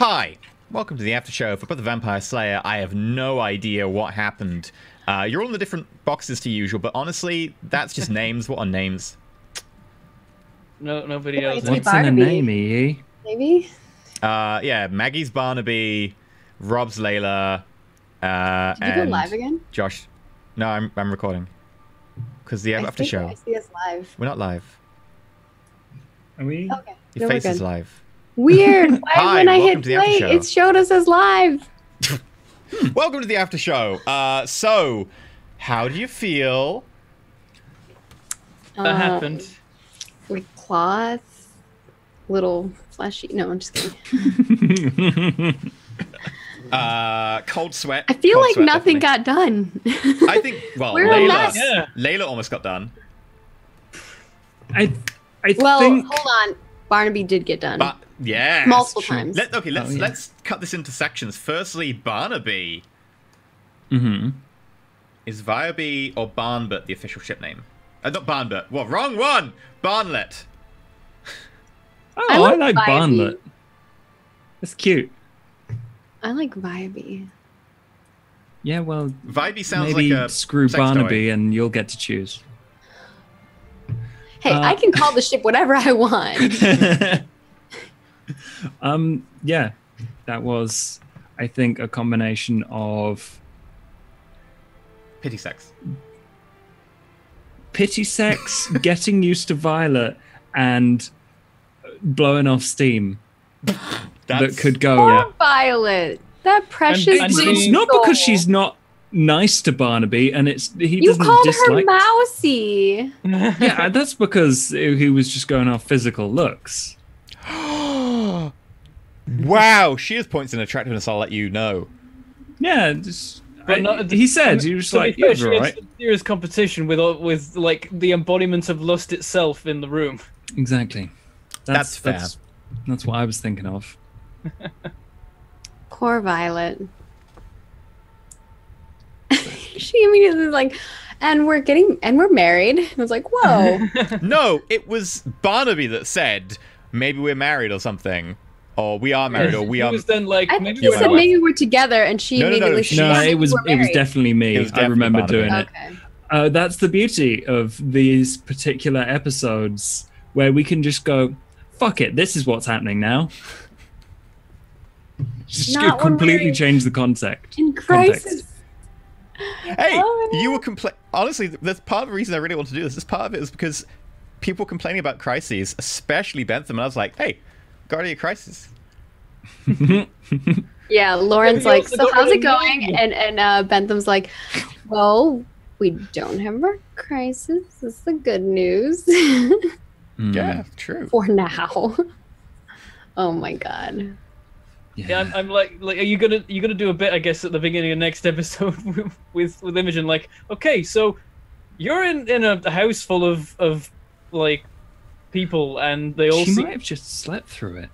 Hi, welcome to the after show for Buffy the Vampire Slayer. I have no idea what happened. You're all in the different boxes to usual, but honestly, that's just names. What are names? No, nobody else. What's in a name, EE? Maybe? Yeah, Maggie's Barnaby, Rob's Layla, Did you go and live again? Josh. No, I'm recording. Because the after show. I see us live. We're not live. Are we? Okay. Your face is live. Weird. Why Hi, when I welcome hit to the after play, show. it showed us as live. Welcome to the after show. So, how do you feel? That happened. With cloth, little fleshy. No, I'm just kidding. Cold sweat. I feel Cold like sweat, nothing definitely. got done. I think, well, We're a mess. Layla almost got done. I Well, think. hold on. Barnaby did get done. But yeah, Multiple times. Let's cut this into sections. Firstly, Barnaby. Mm-hmm. Is Viaby or Barnbert the official ship name? Not Barnbert. What? Wrong one. Barnlet. Oh, I I like like Viaby. Barnlet. It's cute. I like Viaby. Yeah, well, Viaby sounds maybe like a screw sex Barnaby toy. and you'll get to choose. Hey, I can call the ship whatever I want. Yeah, that was, I think, a combination of Pity sex. pity sex, getting used to Violet, and blowing off steam that could go. Poor Violet. That precious And It's little not because soul. she's not nice to Barnaby, and he You doesn't called her dislike. mousy. Yeah, that's because he was just going off physical looks. Wow, she has points in attractiveness. I'll let you know. Yeah, just, But not- he said he was To be like, fair, "You're she all had right." some serious competition with like the embodiment of lust itself in the room. Exactly. That's fair. That's what I was thinking of. Poor Violet. She immediately was like, and we're married. I was like, whoa. No, it was Barnaby that said maybe we're married or something, or we are married, or we He are. was then like, I think maybe he we're said not. maybe we're together, and she No, no, no, immediately she- No, said, it was "We're married." definitely me. It was I definitely remember Barnaby. doing it. Okay. That's the beauty of these particular episodes, where we can just go, "Fuck it, this is what's happening now." Just Not when completely we're change the context. In crisis. Hey, Oh, you were honestly, that's part of the reason I really want to do this. This part of it is because people complaining about crises, especially Bentham, and I was like, hey, got any crisis? Yeah, Lauren's Yeah, like, also so got how's rid it of going? me. And Bentham's like, well, we don't have our crisis. This is the good news. Yeah, true. For now. Oh my god. Yeah, I'm like, are you gonna do a bit, I guess, at the beginning of next episode with Imogen? Like, okay, so you're in a house full of like people, and they all She see. might have just slept through it.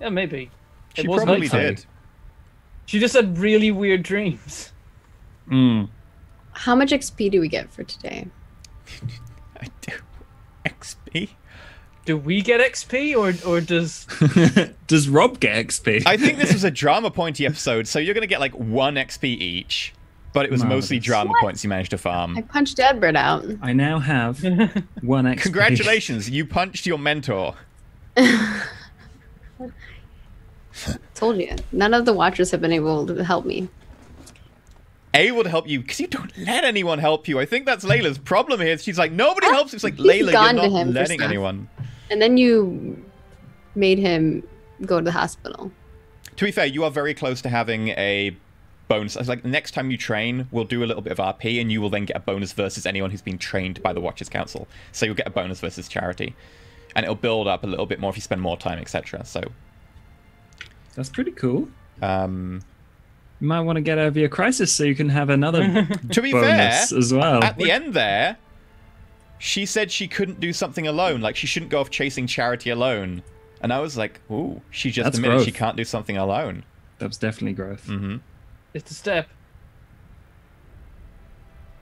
Yeah, maybe. It She was probably nighttime. did. She just had really weird dreams. Mm. How much XP do we get for today? I do. XP? Do we get XP or does? Does Rob get XP? I think this was a drama pointy episode, so you're going to get like 1 XP each, but it was mostly Marvelous. drama points you managed to farm. I punched Edward out. I now have 1 XP. Congratulations, you punched your mentor. Told you. None of the watchers have been able to help me. Able to help you because you don't let anyone help you. I think that's Layla's problem here. She's like, nobody helps. It's like, He's Layla, you're gone to not him for letting stuff. anyone. And then you made him go to the hospital. To be fair, you are very close to having a bonus. It's like the next time you train, we'll do a little bit of RP, and you will then get a bonus versus anyone who's been trained by the Watchers Council. So you'll get a bonus versus charity, and it'll build up a little bit more if you spend more time, etc. So, That's pretty cool. um, You might want to get over your crisis so you can have another to be fair, bonus as well. at the end there, she said she couldn't do something alone. Like she shouldn't go off chasing charity alone. And I was like, ooh, she just That's admitted she growth. can't do something alone. That was definitely growth. Mm-hmm. It's a step.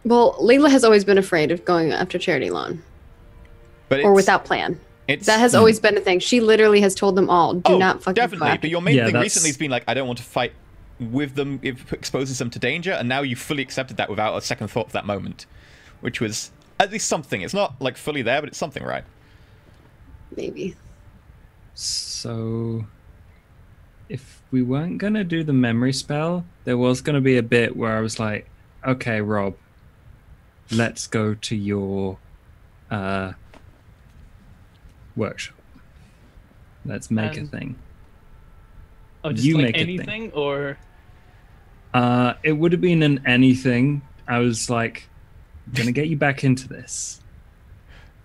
Well, Layla has always been afraid of going after charity alone. But Or it's- without plan. That has always been a thing. She literally has told them all, do not fucking definitely. fuck. But your main thing recently has been like, I don't want to fight with them if it exposes them to danger, and now you fully accepted that without a second thought for that moment, which was at least something. It's not like fully there, but it's something, right? Maybe. So, if we weren't going to do the memory spell, there was going to be a bit where I was like, okay, Rob, let's go to your workshop. Let's make a thing. Oh, just You like make a thing. anything, or it would have been an anything. I was like, I'm going to get you back into this.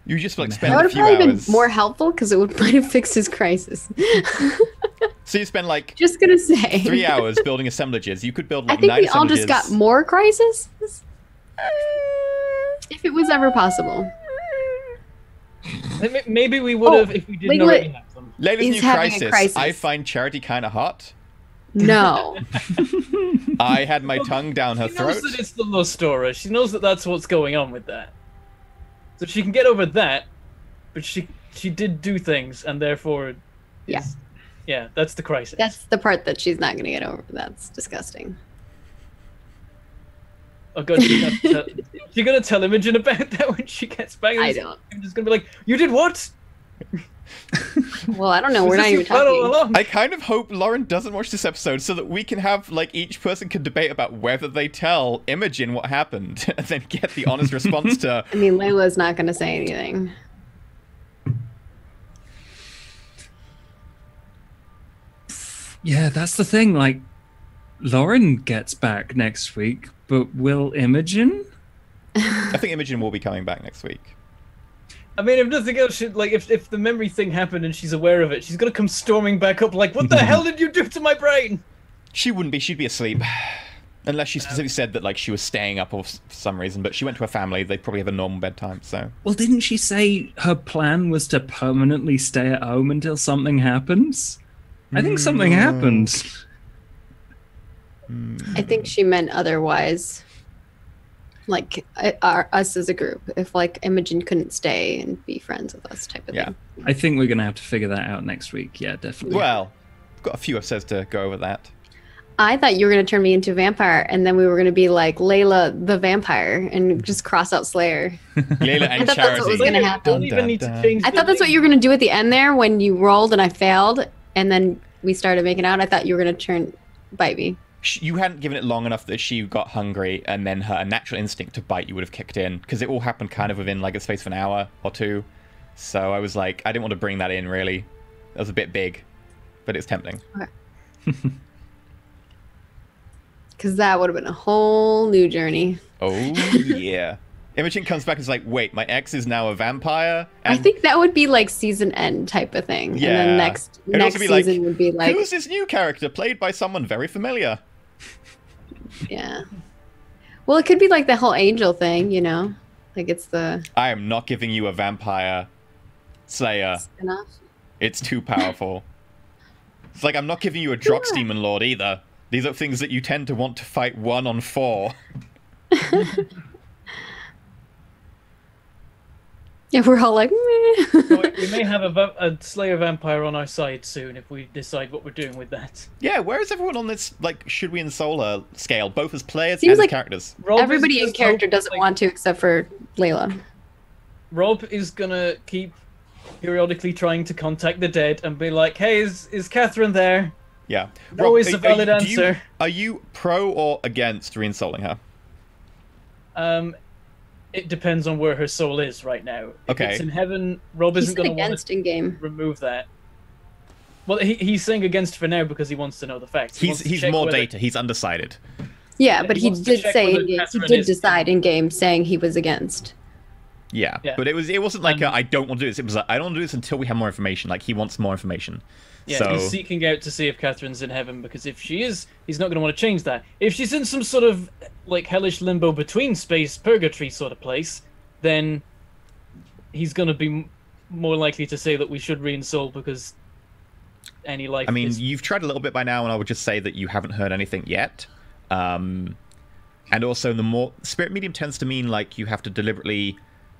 You just like That spend would a have few probably hours. been more helpful because it might have fixed his crisis. So you spend like Just gonna say 3 hours building assemblages. You could build I like think 9 we all assemblages. just got more crisis. If it was ever possible. maybe we would have if we didn't Layla already have them. Layla's is new having a crisis. crisis. I find Charity kind of hot. No. I had my tongue down her She throat. knows that it's the Lostora. She knows that that's what's going on with that. So she can get over that, but she did do things, and therefore, yeah, that's the crisis. That's the part that she's not gonna get over. That's disgusting. Oh god, she's gonna tell Imogen about that when she gets back. I don't. I'm just gonna be like, you did what? Well, I don't know. Was We're this not your even plan all talking. along? I kind of hope Lauren doesn't watch this episode so that we can have, like, each person can debate about whether they tell Imogen what happened and then get the honest response to... I mean, Layla's not gonna say anything. Yeah, that's the thing. Like, Lauren gets back next week, but will Imogen? I think Imogen will be coming back next week. I mean, if nothing else, like if the memory thing happened and she's aware of it, she's gonna come storming back up like, "What the hell did you do to my brain?" She wouldn't be. She'd be asleep. Unless she specifically said that, like, she was staying up for some reason, but she went to her family. They probably have a normal bedtime, so... Well, didn't she say her plan was to permanently stay at home until something happens? I think something happened. I think she meant otherwise. Like us as a group. If like Imogen couldn't stay and be friends with us, type of thing. I think we're going to have to figure that out next week. Yeah, definitely. Well, I've got a few episodes to go over that. I thought you were going to turn me into a vampire, and then we were going to be like Layla the vampire and just cross out Slayer. Layla and I thought Charity. that's what was going to happen. Don't even need to change. I thought that's what you were going to do at the end there when you rolled and I failed, and then we started making out. I thought you were going to turn bite me. You hadn't given it long enough that she got hungry, and then her natural instinct to bite you would have kicked in, because it all happened kind of within like a space of an hour or two. So I was like, I didn't want to bring that in, really. That was a bit big, but it's tempting. Okay. Because that would have been a whole new journey. Oh, yeah. Imogen comes back and is like, wait, my ex is now a vampire? And I think that would be like season end type of thing. Yeah. And then next It'd also be season would be like... who's this new character played by someone very familiar? Yeah. Well, it could be like the whole angel thing, you know? Like it's the I am not giving you a vampire Slayer. spin-off. It's too powerful. It's like, I'm not giving you a Drox Demon Lord either. These are things that you tend to want to fight 1-on-4. Yeah, we're all like, meh. So we may have a Slayer vampire on our side soon if we decide what we're doing with that. Yeah, where is everyone on this, like, should we and Solar scale, both as players Seems and like as characters? Rob Everybody is in just character hope- doesn't like, want to except for Layla. Rob is gonna keep periodically trying to contact the dead and be like, "Hey, is Catherine there?" Yeah. No is a valid do answer. Are you pro or against reinstalling her? It depends on where her soul is right now. If Okay. it's in heaven, Rob He's isn't going to want against in game. to remove that. Well, he's saying against for now because he wants to know the facts. He wants to He's check more whether- data. He's undecided. Yeah, but he he wants to did check say whether in game, he Catherine did is- decide in game saying he was against. Yeah, Yeah. but it wasn't like I don't want to do this. It was like, I don't want to do this until we have more information. Like, he wants more information. Yeah, So he's seeking out to see if Catherine's in heaven because if she is, he's not going to want to change that. If she's in some sort of like hellish limbo between space purgatory sort of place, then he's going to be more likely to say that we should reinstall because any life. I mean, is... you've tried a little bit by now, and I would just say that you haven't heard anything yet. And also, the more spirit medium tends to mean like you have to deliberately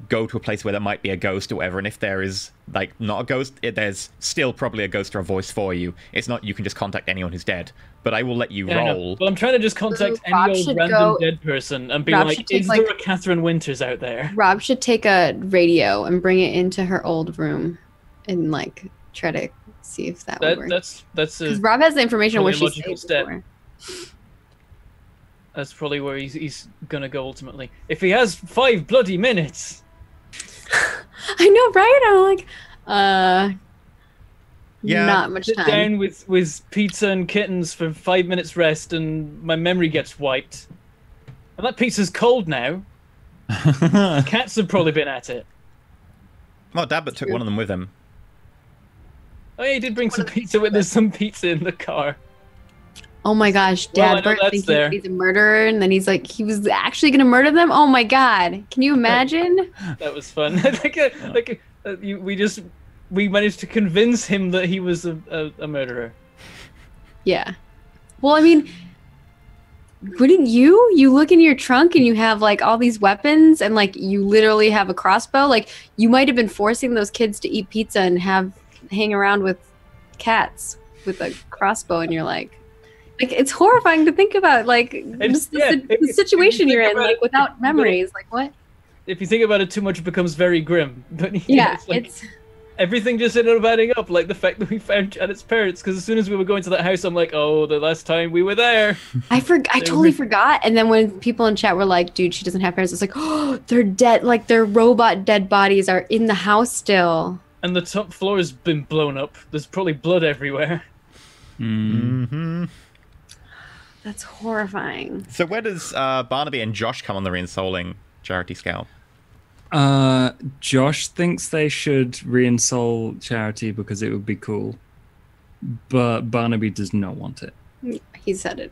go to a place where there might be a ghost or whatever, and if there is, like, not a ghost, there's still probably a ghost or a voice for you. It's not you can just contact anyone who's dead, but I will let you roll. Well, I'm trying to just contact Rob any old should random dead person and be Rob like, should take, is there a Catherine Winters out there? Rob should take a radio and bring it into her old room and, like, try to see if that would work. That's Because Rob has the information on where probably she's a logical stayed step. before. That's probably where he's gonna go ultimately. If he has 5 bloody minutes. I know, right? I'm like, Yeah. not much Sit time. down with pizza and kittens for 5 minutes rest, and my memory gets wiped. And that pizza's cold now. Cats have probably been at it. Well, Dabbit took one of them with him. Oh yeah, he did bring some pizza with. There's some pizza in the car. Oh my gosh, Well, I Dad know Bert that's thinking there. he's a murderer, and then he's like, he was actually gonna murder them. Oh my God, can you imagine? That was fun. We managed to convince him that he was a murderer. Yeah. Well, I mean, wouldn't you? You look in your trunk and you have like all these weapons, and like you literally have a crossbow. Like you might have been forcing those kids to eat pizza and hang around with cats with a crossbow, and you're like it's horrifying to think about. Like just the situation you're in, like without memories. Like what? If you think about it too much, it becomes very grim. But Yeah, it's everything just ended up adding up, like the fact that we found Janet's parents, because as soon as we were going to that house, I'm like, oh, the last time we were there. I totally forgot. And then when people in chat were like, dude, she doesn't have parents, it's like, oh, they're dead. Like their robot dead bodies are in the house still. And the top floor has been blown up. There's probably blood everywhere. Mm-hmm. That's horrifying. So where does Barnaby and Josh come on the reinsoling charity scale? Josh thinks they should reinsole Charity because it would be cool, but Barnaby does not want it. He said it.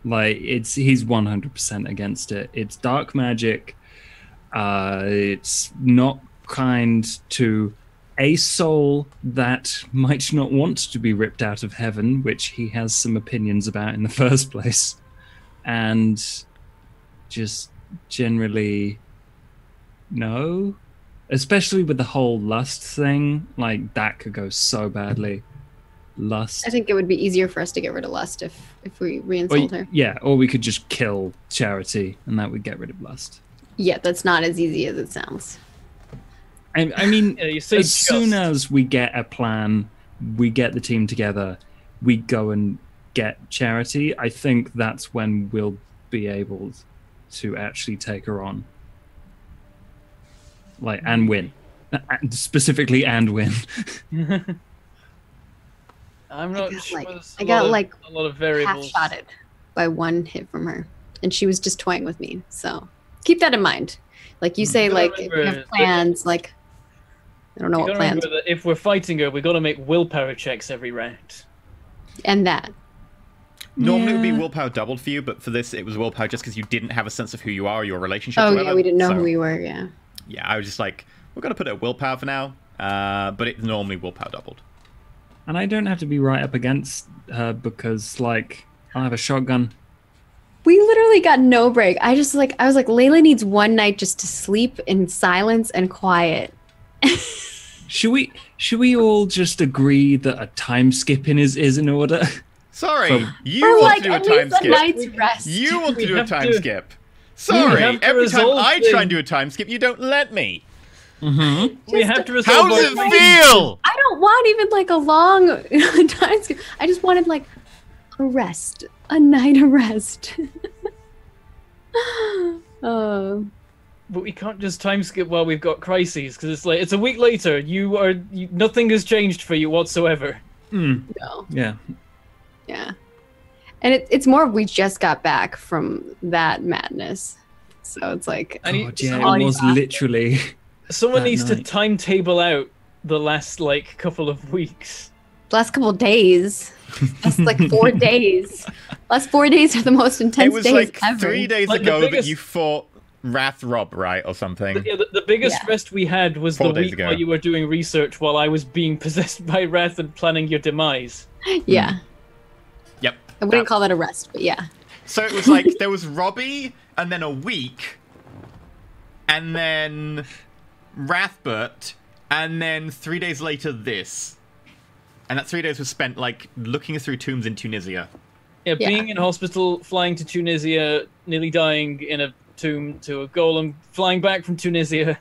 Like he's 100% against it. It's dark magic. It's not kind to a soul that might not want to be ripped out of heaven, which he has some opinions about in the first place, and just generally no, especially with the whole lust thing. Like that could go so badly. Lust. I think it would be easier for us to get rid of Lust if we reinsold her. Yeah, or we could just kill Charity and that would get rid of Lust. Yeah, that's not as easy as it sounds. I mean, Yeah, you say as just. soon as we get a plan, we get the team together, we go and get Charity, I think that's when we'll be able to actually take her on. Like, and win. Specifically, and win. I'm not sure. I got like a lot of variables. half-shotted by one hit from her, and she was just toying with me. So keep that in mind. Like you say, gotta like if you remember have plans, like I don't know You what gotta plans. remember that if we're fighting her, we got to make willpower checks every round. And that. Normally it would be willpower doubled for you, but for this it was willpower just because you didn't have a sense of who you are or your relationship. Oh or yeah, whatever. we didn't know So, who we were. Yeah. Yeah, I was just like, we're gonna put it at willpower for now, but it's normally willpower doubled. And I don't have to be right up against her because, like, I have a shotgun. We literally got no break. I was like, Layla needs one night just to sleep in silence and quiet. Should we all just agree that a time skipping is in order? Sorry, So- you Or want like to do a at time least a skip. night's rest. You want to We do a have time to- skip. Sorry, have to every time resolve I try and things. do a time skip, you don't let me. We have to resolve How our does it fight. feel? I don't want even like a long time skip. I just wanted like a rest, a night of rest. Oh. But we can't just time skip while we've got crises, because it's like it's a week later. Nothing has changed for you whatsoever. Mm, No. yeah. Yeah. And it's more we just got back from that madness. So it's like I need- God, yeah, all it you was got. literally. Someone That needs to night. timetable out the last like couple of weeks. last couple days. That's like 4 days. Last 4 days are the most It intense was days like ever. 3 days Like, the ago biggest- that you fought Wrath Rob, right, or something. Yeah, the biggest Yeah. rest we had was 4 the days week ago. while you were doing research while I was being possessed by Wrath and planning your demise. Yeah. Yep. I wouldn't call that a rest, but yeah. So it was like there was Robbie, and then a week, and then Rathbert, and then 3 days later this. And that 3 days was spent, like, looking through tombs in Tunisia. Yeah, being in hospital, flying to Tunisia, nearly dying in a tomb to a golem, flying back from Tunisia.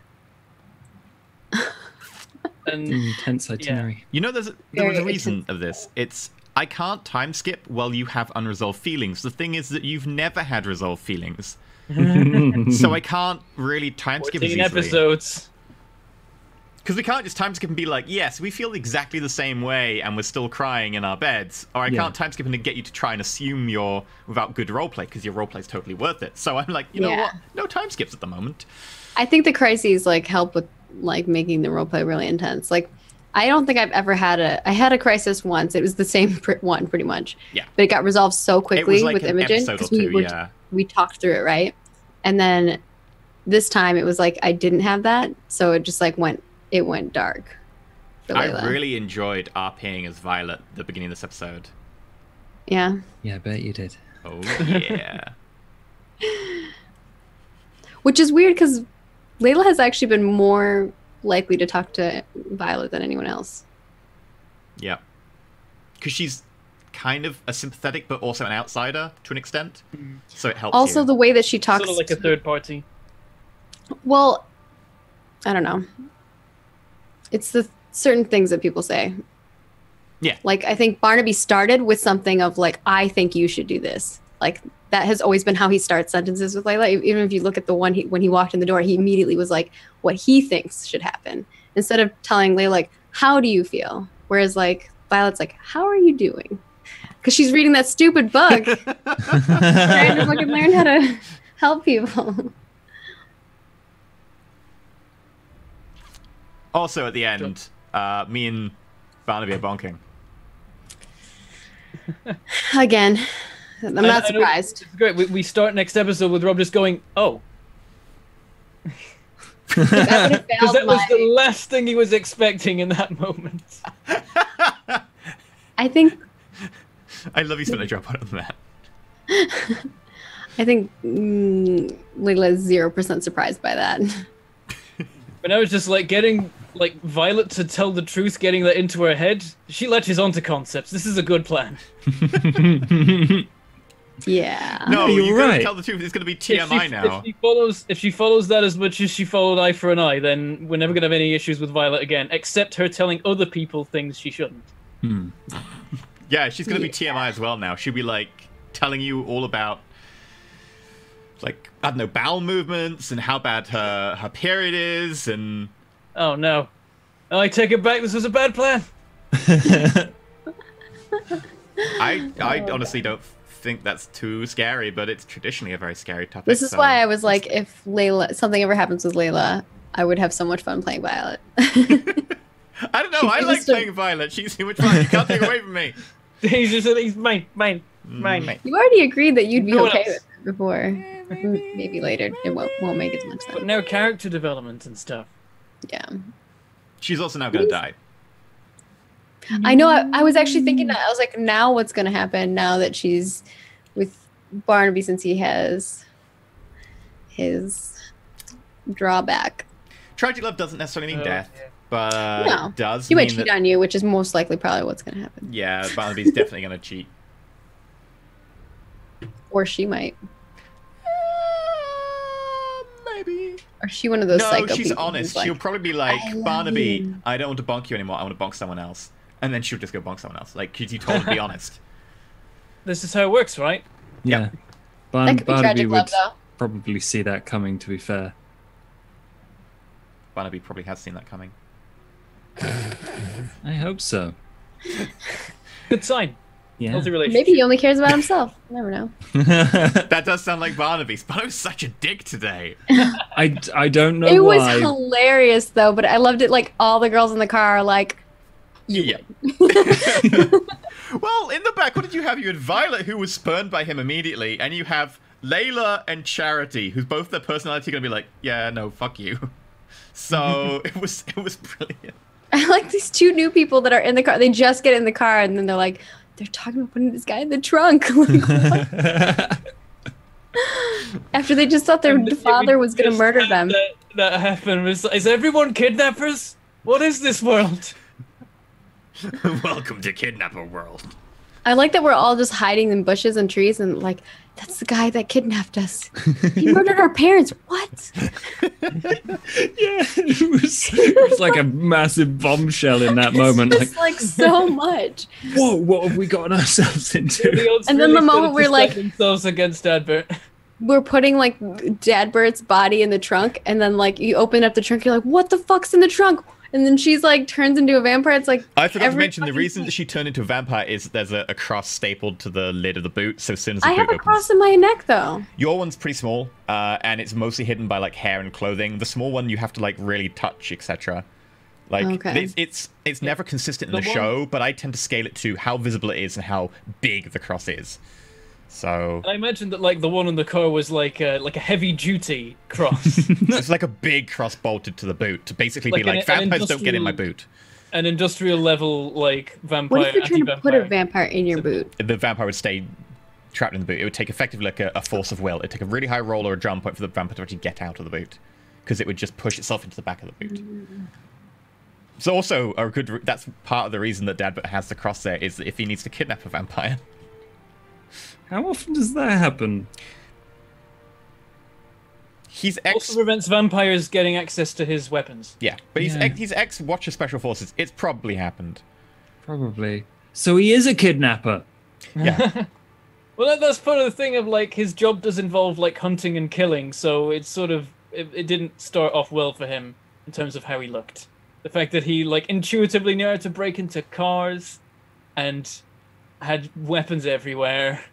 And Intense itinerary. You know, there was a reason of this. It's, I can't time skip while you have unresolved feelings. The thing is that you've never had resolved feelings. So I can't really time skip as 14 easily. episodes. Because we can't just time skip and be like, yes, we feel exactly the same way and we're still crying in our beds. Or I can't time skip and get you to try and assume you're without good roleplay because your roleplay's totally worth it. So I'm like, you know what? No time skips at the moment. I think the crises like help with like making the roleplay really intense. Like, I don't think I've ever had I had a crisis once. It was the same one pretty much. Yeah. But it got resolved so quickly like with an Imogen episode or because two, we talked through it, right? And then this time it was like I didn't have that, so it just like went dark. For Layla. I really enjoyed RPing as Violet at the beginning of this episode. Yeah. Yeah, I bet you did. Oh yeah. Which is weird because Layla has actually been more likely to talk to Violet than anyone else. Yeah. Because she's kind of a sympathetic but also an outsider to an extent. So it helps Also, you. the way that she talks... Sort of like a third party. Well, I don't know. It's the certain things that people say. Yeah. Like, I think Barnaby started with something of, like, I think you should do this. Like, that has always been how he starts sentences with Layla. Even if you look at the one when he walked in the door, he immediately was like, what he thinks should happen. Instead of telling Layla, like, how do you feel? Whereas, like, Violet's like, how are you doing? Because she's reading that stupid book. Trying to fucking learn how to help people. Also, at the end, me and Barnaby are bonking. Again, I'm not surprised. It's great. We start next episode with Rob just going, oh. Because that was the last thing he was expecting in that moment. I think... I love you spent a drop out on that. I think Layla is 0% surprised by that. But now it's just like getting like Violet to tell the truth, getting that into her head. She latches onto concepts. This is a good plan. Yeah. No, you're you gotta right. tell the truth. It's gonna be TMI now. If she follows that as much as she followed eye for an eye, then we're never gonna have any issues with Violet again, except her telling other people things she shouldn't. Yeah, she's gonna be TMI as well now. She'll be like telling you all about, like, I don't know, bowel movements and how bad her period is, and oh no, I take it back. This was a bad plan. I honestly don't think that's too scary, but it's traditionally a very scary topic. This is why I was like, if something ever happens with Layla, I would have so much fun playing Violet. I don't know. I like playing Violet. She's too much fun. You can't take away from me. He's mine. You already agreed that you'd be No one okay else. with it before. Maybe later it won't make as much But sense. now character development and stuff. Yeah. She's also now gonna die. I know. I was actually thinking that. I was like, now what's going to happen now that she's with Barnaby, since he has his drawback. Tragic love doesn't necessarily mean death, Yeah. but No. it does He might mean cheat that, on you, which is most likely probably what's going to happen. yeah, Barnaby's definitely gonna cheat. Or she might. Maybe. Or is she one of those No, psycho she's people honest. who's like, She'll probably be like, "I love Barnaby, you." I don't want to bonk you anymore. I want to bonk someone else. And then she'll just go bonk someone else. Like, because you told her to be honest. This is how it works, right? Yeah. That could be Barnaby tragic would love, though. probably see that coming, to be fair. Barnaby probably has seen that coming. I hope so. Good sign. Yeah. Healthy relationship. Maybe he only cares about himself. You never know. That does sound like Barnaby's. Barnaby's such a dick today. I don't know It was why. hilarious, though, but I loved it. Like, all the girls in the car are like, Yeah. Well, in the back, what did you have? You had Violet, who was spurned by him immediately, and you have Layla and Charity, who's both their personality going to be like, yeah, no, fuck you. So it was brilliant. I like these two new people that are in the car. They just get in the car, and then they're like, they're talking about putting this guy in the trunk. Like, what? After they just thought their father was going to murder them. that happened. Is everyone kidnappers? What is this world? Welcome to Kidnapper World. I like that we're all just hiding in bushes and trees and like, that's the guy that kidnapped us. He murdered our parents. What? Yeah, it was like a massive bombshell in that moment. It's like so much. Whoa, what have we gotten ourselves into? And then the moment we're like, themselves against Adbert. We're putting like Dadbert's body in the trunk, and then like you open up the trunk, you're like, what the fuck's in the trunk? And then she's like turns into a vampire. It's like I forgot to mention the reason that she turned into a vampire is there's a cross stapled to the lid of the boot. So as soon as the boot I have a opens, cross in my neck though. Your one's pretty small, and it's mostly hidden by like hair and clothing. The small one you have to like really touch, etc. Like Okay. it's never consistent in the show, but I tend to scale it to how visible it is and how big the cross is. So I imagine that like the one on the car was like a heavy duty cross. it's like a big cross bolted to the boot to basically be like vampires don't get in my boot. An industrial level like vampire. What if you're trying to put a anti-vampire. vampire in your boot? The vampire would stay trapped in the boot. It would take effectively like a force of will. It'd take a really high roll or a jump point for the vampire to actually get out of the boot, because it would just push itself into the back of the boot. It's also a good. That's part of the reason that Dadbert has the cross there, is that if he needs to kidnap a vampire. How often does that happen? He's Also prevents vampires getting access to his weapons. Yeah, but he's Yeah. he's ex-Watcher Special Forces. It's probably happened. Probably. So he is a kidnapper. Yeah. Well, that's part of the thing of like his job does involve like hunting and killing, so it's sort of it didn't start off well for him in terms of how he looked. The fact that he like intuitively knew how to break into cars and had weapons everywhere.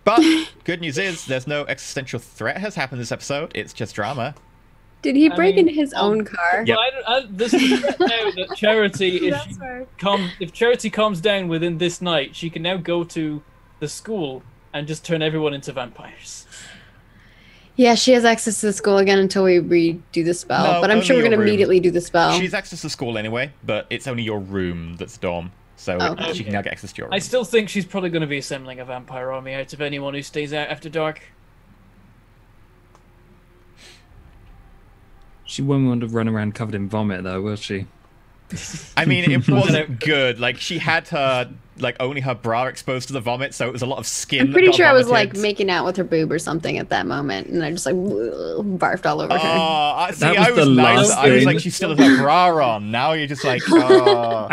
But good news is there's no existential threat has happened this episode. It's just drama. Did he I break mean, into his own car? Yep. Well, there's a threat now that Charity, if Charity calms down within this night, she can now go to the school and just turn everyone into vampires. Yeah, she has access to the school again until we redo the spell. No, but I'm sure we're only gonna your room. immediately do the spell. She's access to school anyway, but it's only your room that's dorm. So Okay. she can now get access to your room. I still think she's probably going to be assembling a vampire army out of anyone who stays out after dark. She won't want to run around covered in vomit, though, will she? I mean, it wasn't good. Like, she had her, like, only her bra exposed to the vomit, so it was a lot of skin. I'm pretty that got sure I was vomited. like making out with her boob or something at that moment, and I just like barfed all over her. Oh, see, That was I was the nice. last I was thing. like, she still has her bra on. Now you're just like, oh.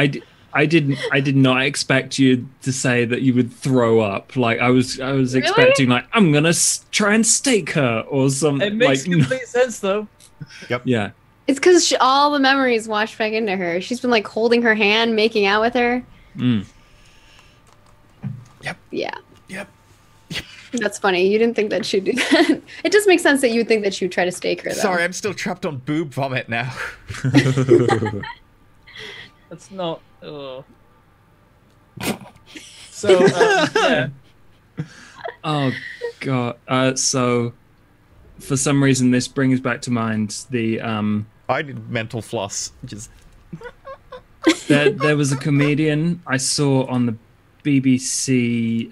I did not expect you to say that you would throw up. Like I was expecting like I'm gonna try and stake her or something. It makes like, complete sense, though. yeah. It's because all the memories washed back into her. She's been like holding her hand, making out with her. Mm. Yep. Yeah. Yep. That's funny. You didn't think that she'd do that. It just makes sense that you would think that she would try to stake her, though. Sorry, I'm still trapped on boob vomit now. That's not. So, yeah. Oh god. So for some reason this brings back to mind the I did mental floss. Just there was a comedian I saw on the BBC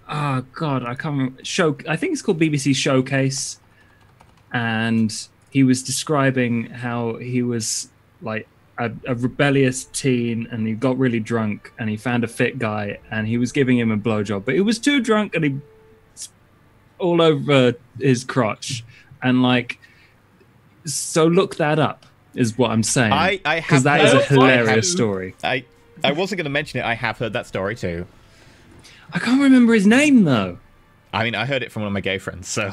oh god, I can't remember I think it's called BBC Showcase, and he was describing how he was like a rebellious teen and he got really drunk and he found a fit guy and he was giving him a blowjob, but he was too drunk and he all over his crotch, and like, so look that up is what I'm saying. I because have that is a heard- hilarious story. I wasn't going to mention it. I have heard that story too. I can't remember his name though. I mean, I heard it from one of my gay friends, so.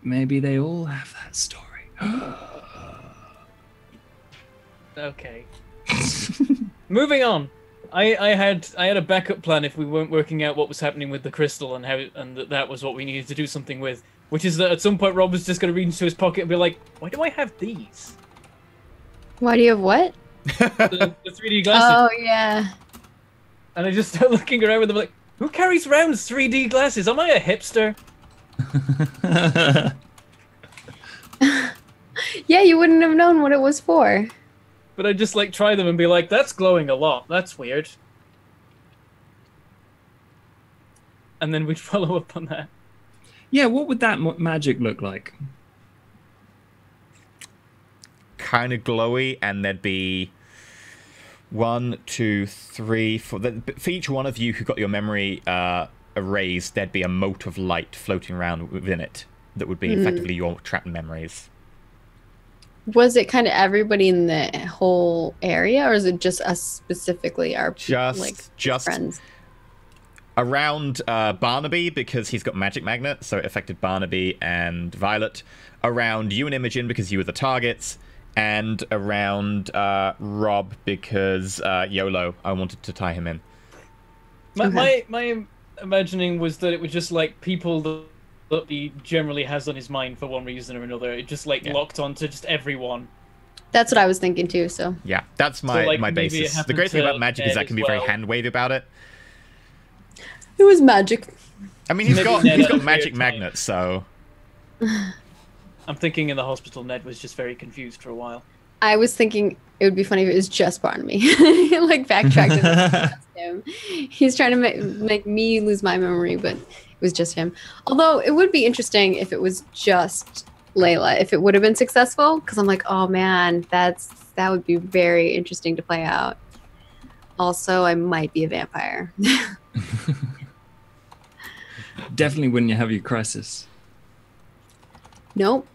Maybe they all have that story. Okay. Moving on. I had a backup plan if we weren't working out what was happening with the crystal and that was what we needed to do something with. Which is that at some point Rob was just going to reach into his pocket and be like, "Why do I have these?" Why do you have what? The 3D glasses. Oh, yeah. And I just start looking around with them like, who carries around 3D glasses? Am I a hipster? Yeah, you wouldn't have known what it was for. But I just like try them and be like, that's glowing a lot. That's weird. And then we'd follow up on that. Yeah, what would that magic look like? Kind of glowy, and there'd be 1, 2, 3, 4. For each one of you who got your memory erased, there'd be a mote of light floating around within it that would be effectively your trapped memories. Was it kind of everybody in the whole area, or is it just us specifically, our just friends? Around Barnaby, because he's got magic magnet, so it affected Barnaby and Violet. Around you and Imogen, because you were the targets. And around Rob, because YOLO, I wanted to tie him in. My imagining was that it was just like people that he generally has on his mind for one reason or another. It just like locked onto just everyone. That's what I was thinking too. So yeah, that's my my basis. The great thing about magic is that can be very hand wavy about it. It was magic. I mean, he's got magic magnets, so. I'm thinking in the hospital, Ned was just very confused for a while. I was thinking it would be funny if it was just Barnaby. Like backtracked to him. He's trying to make me lose my memory, but it was just him. Although it would be interesting if it was just Layla, if it would have been successful, because I'm like, oh man, that would be very interesting to play out. Also, I might be a vampire. Definitely when you have your crisis. Nope.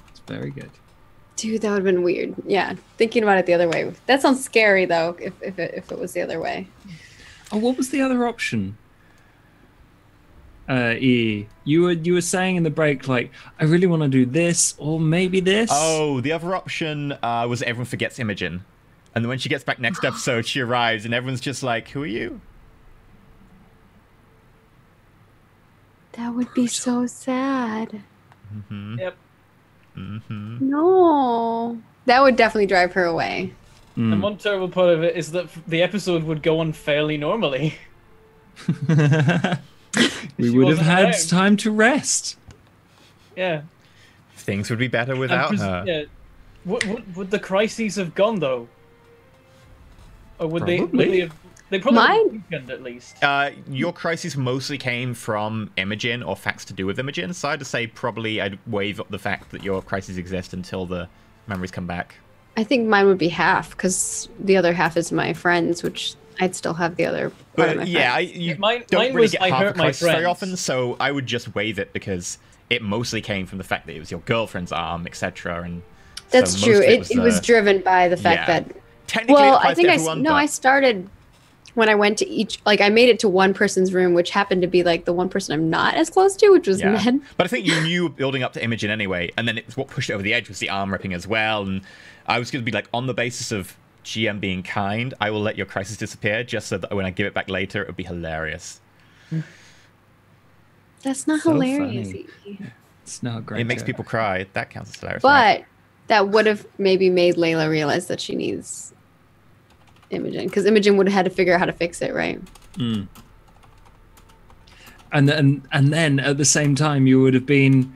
It's very good. Dude, that would have been weird. Yeah, thinking about it the other way. That sounds scary though, if it was the other way. Oh, what was the other option? E, you were saying in the break, like, I really want to do this or maybe this. Oh, the other option was everyone forgets Imogen, and then when she gets back next episode, she arrives and everyone's just like, "Who are you?" That would be so sad. Mm-hmm. Yep. Mm-hmm. No. That would definitely drive her away. And one terrible part of it is that the episode would go on fairly normally. We would have had time to rest. Yeah. Things would be better without her. Yeah. Would the crises have gone though? Or would Probably. they probably would have weakened at least. Your crises mostly came from Imogen or facts to do with Imogen, so I'd say probably I'd waive up the fact that your crises exist until the memories come back. I think mine would be half, because the other half is my friends, which I'd still have the other part of my friends. You Mine don't really was get I half hurt a my crisis very friends. often, so I would just waive it because it mostly came from the fact that it was your girlfriend's arm, etc. And That's so true. most It was driven by the fact that... technically Well, it applies I think to everyone, but... I started when I went to each... Like, I made it to one person's room, which happened to be, like, the one person I'm not as close to, which was Ned. But I think you knew building up to Imogen anyway, and then it's what pushed it over the edge was the arm ripping as well, and I was going to be like, on the basis of GM being kind, I will let your crisis disappear, just so that when I give it back later, it would be hilarious. That's not So hilarious. funny. It's not great. It makes people cry. That counts as hilarious. But right? that would have maybe made Layla realize that she needs Imogen, because Imogen would have had to figure out how to fix it, right? Mm. And then at the same time, you would have been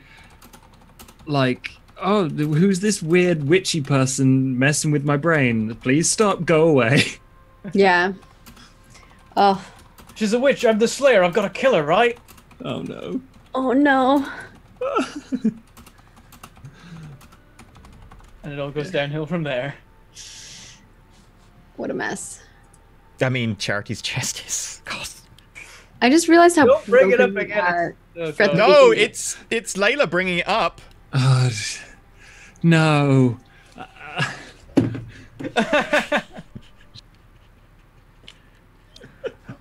like, oh, who's this weird witchy person messing with my brain? Please stop, go away. Yeah. Oh. She's a witch, I'm the slayer, I've got to kill her, right? Oh no. Oh no. And it all goes downhill from there. What a mess. I mean, Charity's chest is... God. I just realized how Don't bring it broken up we again. are Oh, for God. the No, beginning. it's Layla bringing it up. No.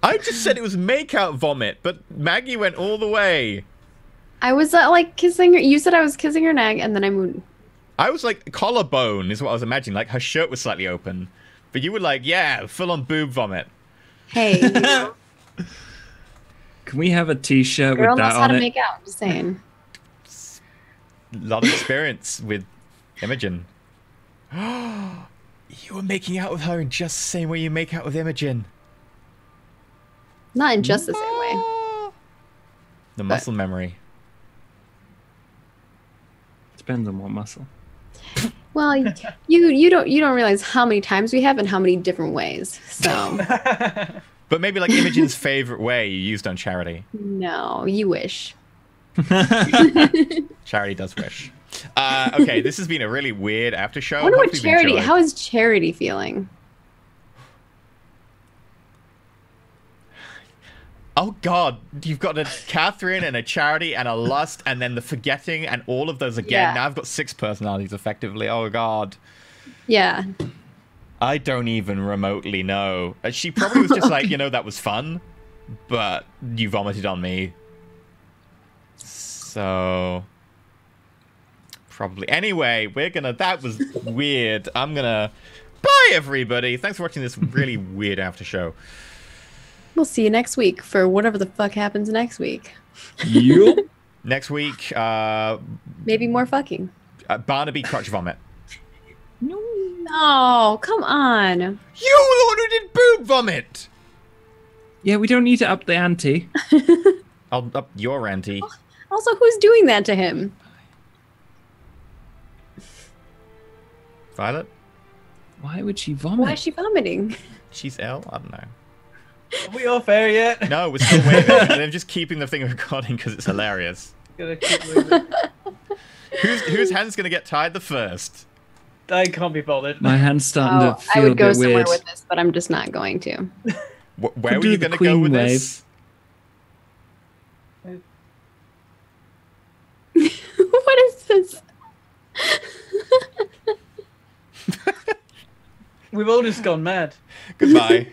I just said it was make-out vomit, but Maggie went all the way. I was like kissing her. You said I was kissing her neck, and then I moved. I was like, collarbone is what I was imagining. Like, her shirt was slightly open. But you were like, yeah, full-on boob vomit. Hey, you know, Can we have a t-shirt girl with knows that how on to it? make out. I'm just saying. A lot of experience with Imogen. You were making out with her in just the same way you make out with Imogen. Not in just the same way. The muscle memory. Depends on what muscle. Well, you don't realize how many times we have and how many different ways. So But maybe like Imogen's favorite way you used on Charity. no, you wish. Charity does wish. Okay, this has been a really weird after show. I wonder what Hopefully you've Charity. enjoyed. How is Charity feeling? Oh God, you've got a Catherine and a Charity and a Lust and then the Forgetting and all of those again. Yeah. Now I've got 6 personalities effectively. Oh God. Yeah. I don't even remotely know. She probably was just like, that was fun, but you vomited on me. So probably. Anyway, that was weird. I'm gonna bye everybody. Thanks for watching this really weird after show. We'll see you next week for whatever the fuck happens next week. Yup. Next week, Maybe more fucking. Barnaby crotch vomit. No, come on. You were the one who did boob vomit. Yeah, we don't need to up the ante. I'll up your ante. Also, who's doing that to him? Violet? Why would she vomit? Why is she vomiting? She's ill? I don't know. Are we off air yet? No, we're still waiting. I'm just keeping the thing recording because it's hilarious. Gonna keep moving. Whose hand's gonna get tied the first? I can't be bothered. My hand's starting to I feel would a go bit somewhere weird. with this, but I'm just not going to. Where were do you the gonna go queen with wave. this? What is this? We've all just gone mad. Goodbye.